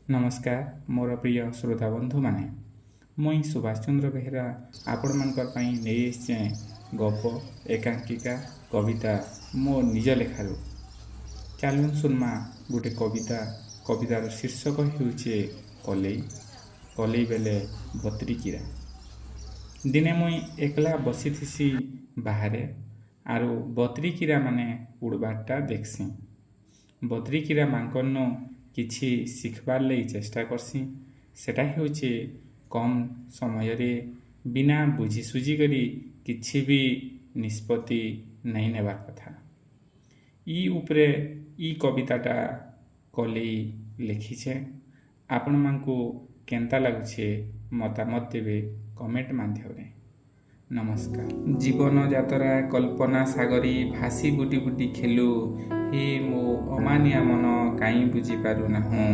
नमस्कार मोर प्रिय श्रोता बंधु माने मुई सुभाष चंद्र बेहरा आपण मानकर पई नेइसे गप एकांकिका कविता मो निज लेखारू चालुन सुनमा गोटे कवितार शीर्षक हेउचे कलई कलई बेले बत्रिकीरा। दिने मुई एकला बसीथिसी बाहरे आरु बत्रिकीरा माने उड़बारटा देखसी। बत्रिकीरा मांकन्नु किछि शिखबार लई चेष्टा करसी। सेटा हेउचे कम समय रे बिना बुझी सुझी करी किछि भी निष्पत्ति नहीं नेबार कथा। ई उपरे ई कविताटा कलई लिखिछे। आपण मानकु केंता लागुछे मतामत देबे कमेंट माध्यमरे। नमस्कार। जीवन यात्रा कल्पना सागरी भासी बुटी बुटी खेलु हे मो अमानिया मन काई बुझी पारु नाहु।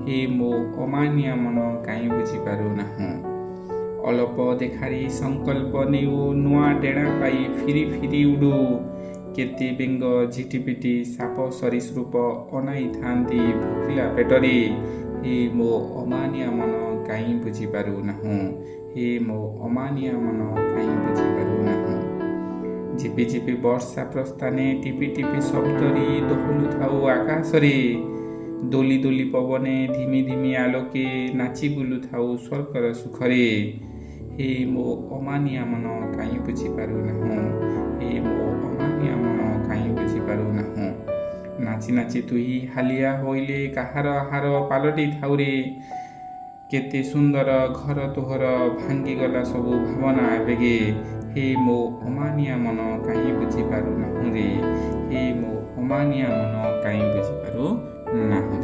हे मो अमानिया मन काई बुझी पारु नाहु। अलप देखारी संकल्प नेउ नुआ डेड़ा पाई फिरी फिरी उडु। केते बेंग झिटिपिटी साप सरीसृप अनाई थांती भुकिला पेटरी। हे मो अमानिया मन काई बुझी पारु नाहु। हे मो अमानिया मन काई बुझी पारु नाहु। झिपि झिपि वर्षा प्रस्थाने टिपि टिपि शब्दरी दोहलु थाउ आकाशरे। दोली दोली पवने धिमी धिमी आलोके नाची बुलु थाउ स्वर्गर सुखरे। हे मो अमानिया मन काई बुझी पारु नाहु। हे मो अमानिया मन काई बुझी पारु नाहु। नाची नाची तुही हालिया होइले काहार हार पालटी थाउरे। केते सुंदर घर तोहर भांगी गला सबु भावना बेगे। हे मो अमानिया मन काई बुझी पारु नाहु रे। हे मो अमानिया मन काई बुझी पारु नाहु।